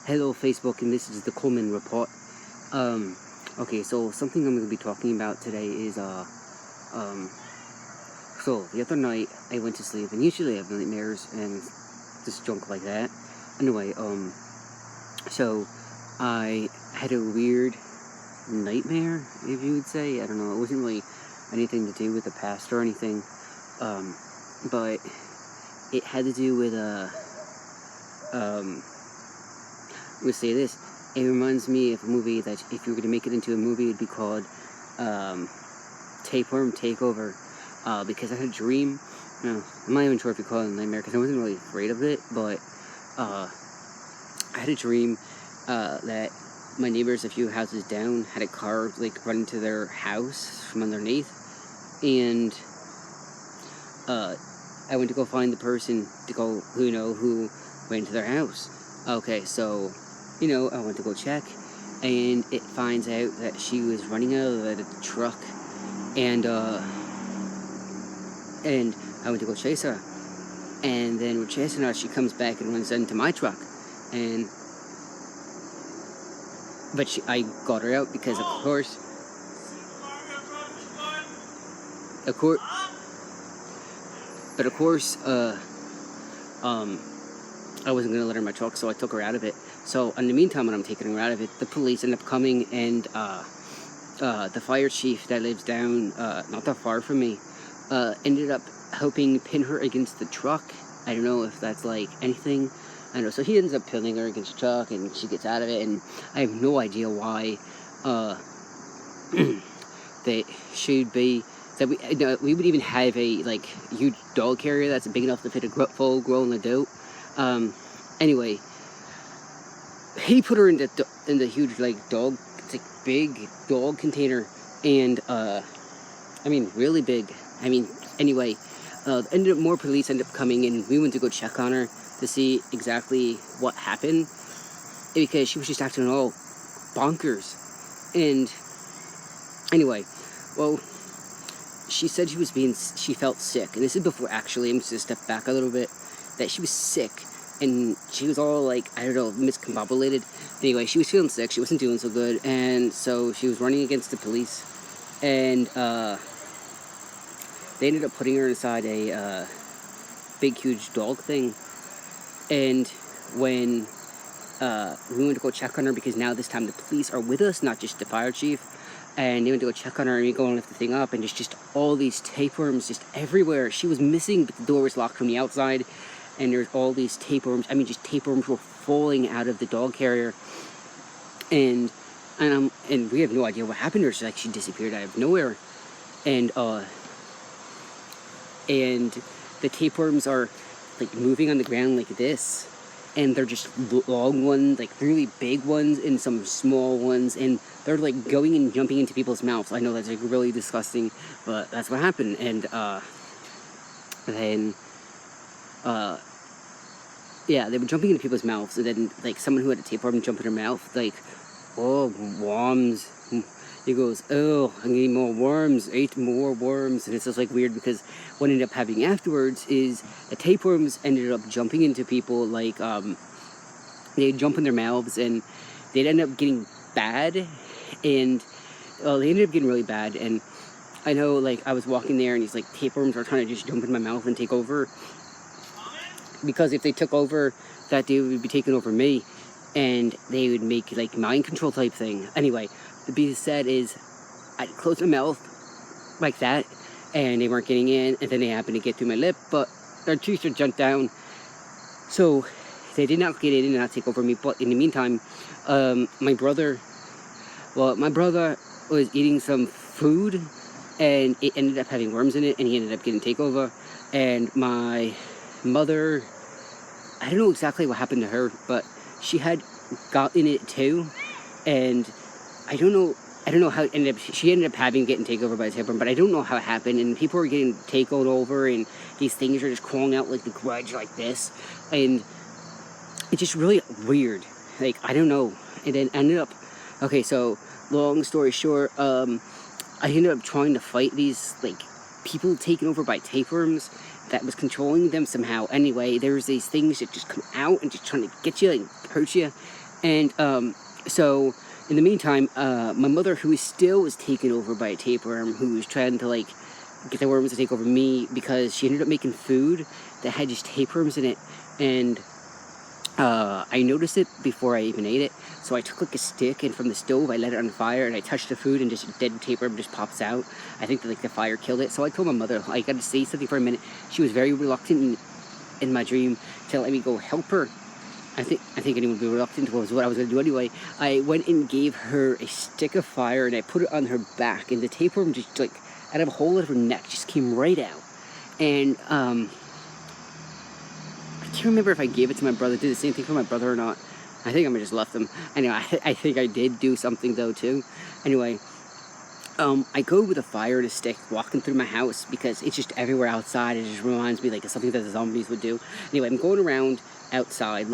Hello Facebook, and this is the Coleman Report. Okay, so something I'm going to be talking about today is, so the other night I went to sleep, and usually I have nightmares and just junk like that. Anyway, so I had a weird nightmare, if you would say. I don't know, it wasn't really anything to do with the past or anything, but it had to do with, I'm gonna say this. It reminds me of a movie that if you were gonna make it into a movie, it'd be called Tapeworm Takeover. Because I had a dream. I'm not even sure if you call it a nightmare because I wasn't really afraid of it, but I had a dream that my neighbors a few houses down had a car like run into their house from underneath, and I went to go find the person who went into their house. Okay, so I went to go check, and it finds out that she was running out of the truck, and I went to go chase her, and then we're chasing her, she comes back and runs into my truck, but I got her out because of course, I wasn't going to let her in my truck, so I took her out of it. So in the meantime, when I'm taking her out of it, the police end up coming, and the fire chief that lives down not that far from me ended up helping pin her against the truck. I don't know if that's like anything. I don't know. So he ends up pinning her against the truck, and she gets out of it, and I have no idea why that should be that we would even have a like huge dog carrier that's big enough to fit a full grown adult. Anyway, he put her in the huge like big dog container, and I mean really big. I mean anyway, more police ended up coming, and we went to go check on her to see exactly what happened, because she was just acting all bonkers. And anyway, well, she said she felt sick, and this is before, actually, I'm just gonna step back a little bit, that she was sick, and she was all like, I don't know, miscombobulated. Anyway, she was feeling sick, she wasn't doing so good, and so she was running against the police, and they ended up putting her inside a big huge dog thing. And when we went to go check on her, because now this time the police are with us, not just the fire chief, and they went to go check on her, and we go and lift the thing up, and just all these tapeworms just everywhere. She was missing, but the door was locked from the outside, and there's all these tapeworms. I mean, just tapeworms were falling out of the dog carrier, and we have no idea what happened to her. She disappeared out of nowhere, and the tapeworms are like moving on the ground like this, and they're just long ones, like really big ones, and some small ones, and they're like going and jumping into people's mouths. I know that's like really disgusting, but that's what happened. And then yeah, they were jumping into people's mouths, and then like someone who had a tapeworm jump in her mouth, like, oh, worms. He goes, oh, I need more worms, 8 more worms. And it's just like weird, because what ended up happening afterwards is the tapeworms ended up jumping into people, like they'd jump in their mouths, and they'd end up getting bad, and they ended up getting really bad. And I know, like, I was walking there, and these like tapeworms are trying to just jump in my mouth and take over, because if they took over, that they would be taking over me, and they would make like mind control type thing. Anyway, the being said is, I closed my mouth like that, and they weren't getting in, and then they happened to get through my lip, but their teeth had jumped down, so they did not get in and not take over me. But in the meantime, my brother was eating some food, and it ended up having worms in it, and he ended up getting takeover. And my mother, I don't know exactly what happened to her, but she had gotten it too, and I don't know how it ended up. She ended up getting taken over by a tapeworm, but I don't know how it happened. And people were getting taken over, and these things are just crawling out like the grudge like this, and it's just really weird. Like, I don't know. And then ended up, okay, so long story short, I ended up trying to fight these like people taken over by tapeworms that was controlling them somehow. Anyway, there's these things that just come out and just trying to get you and hurt you. And so in the meantime, my mother, who still was taken over by a tapeworm, who was trying to like get the worms to take over me, because she ended up making food that had just tapeworms in it, and I noticed it before I even ate it. So I took like a stick, and from the stove I let it on fire, and I touched the food, and just a dead tapeworm just pops out. I think that like the fire killed it. So I told my mother I got to say something for a minute. She was very reluctant in my dream to let me go help her. I think anyone would be reluctant was what I was going to do anyway. I went and gave her a stick of fire, and I put it on her back, and the tapeworm just like out of a hole in her neck just came right out. And I can't remember if I gave it to my brother, did the same thing for my brother or not. I think I just left them. Anyway, I think I did do something though too. Anyway, I go with a fire and a stick walking through my house because it's just everywhere outside. It just reminds me like of something that the zombies would do. Anyway, I'm going around outside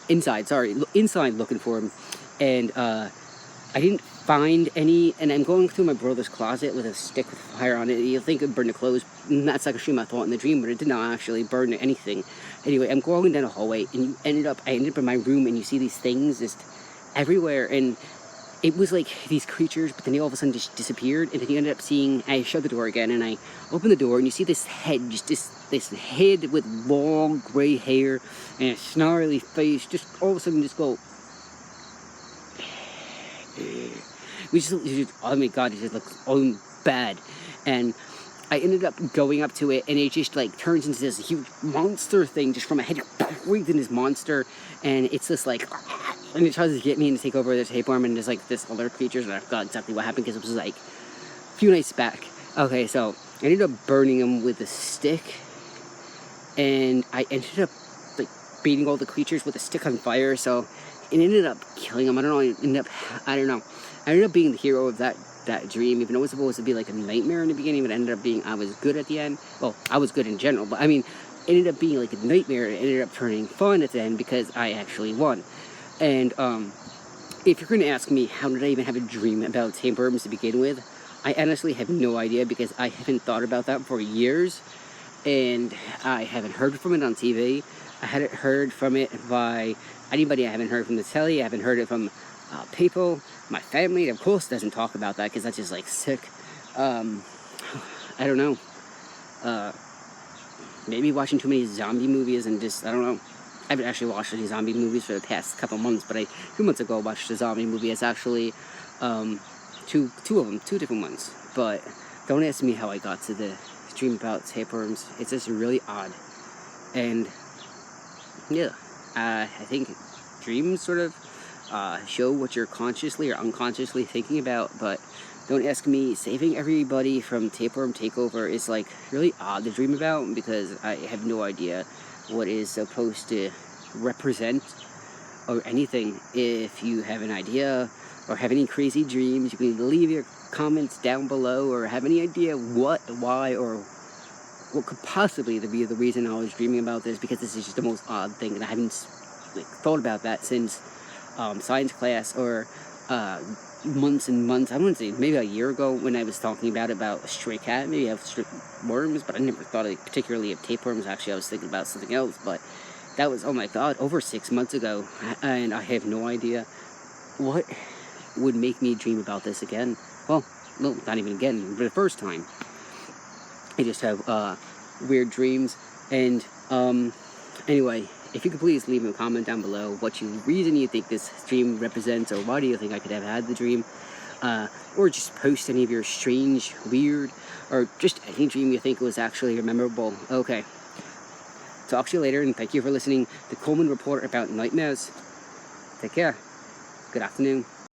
inside looking for him, and I didn't find any, and I'm going through my brother's closet with a stick with fire on it. You'll think it would burn the clothes, and that's like a stream I thought in the dream, but it did not actually burn anything. Anyway, I'm going down a hallway, and I ended up in my room, and you see these things just everywhere, and it was like these creatures, but then they all of a sudden just disappeared, and then you ended up seeing, I shut the door again, and I opened the door, and you see this head, just this head with long gray hair, and a snarly face, just all of a sudden just go, oh my god, it just looked bad. And I ended up going up to it, and it just like turns into this huge monster thing just from a head right in this monster, and it's just like, and it tries to get me and take over the tapeworm, and there's like this other creatures, and I forgot exactly what happened because it was like a few nights back. Okay, so I ended up burning him with a stick, and I ended up like beating all the creatures with a stick on fire, so it ended up killing him. I don't know, I ended up being the hero of that dream, even though it was supposed to be like a nightmare in the beginning, but it ended up being, I was good at the end. Well, I was good in general, but I mean, it ended up being like a nightmare. It ended up turning fun at the end because I actually won. And if you're going to ask me, how did I even have a dream about tapeworms to begin with, I honestly have no idea, because I haven't thought about that for years, and I haven't heard from it on TV. I hadn't heard from it by anybody. I haven't heard from the telly. I haven't heard it from people. My family, of course, doesn't talk about that because that's just like sick. I don't know. Maybe watching too many zombie movies and just, I don't know. I haven't actually watched any zombie movies for the past couple months, but 2 months ago I watched a zombie movie. It's actually two of them, two different ones. But don't ask me how I got to the dream about tapeworms. It's just really odd. And yeah, I think dreams sort of show what you're consciously or unconsciously thinking about, but don't ask me. Saving everybody from Tapeworm Takeover is like really odd to dream about, because I have no idea what is supposed to represent or anything. If you have an idea or have any crazy dreams, you can leave your comments down below, or have any idea what, why, or what could possibly be the reason I was dreaming about this, because this is just the most odd thing, and I haven't like thought about that since science class, or months and months. I wouldn't say, maybe a year ago, when I was talking about a stray cat. Maybe I have worms, but I never thought particularly of tapeworms. Actually, I was thinking about something else, but that was, oh my god, over 6 months ago, and I have no idea what would make me dream about this again. Well, no, not even again, for the first time. I just have weird dreams. And anyway, if you could please leave a comment down below what reason you think this dream represents, or why do you think I could have had the dream, or just post any of your strange, weird, or just any dream you think was actually memorable. Okay, talk to you later, and thank you for listening to Coleman Report about nightmares. Take care. Good afternoon.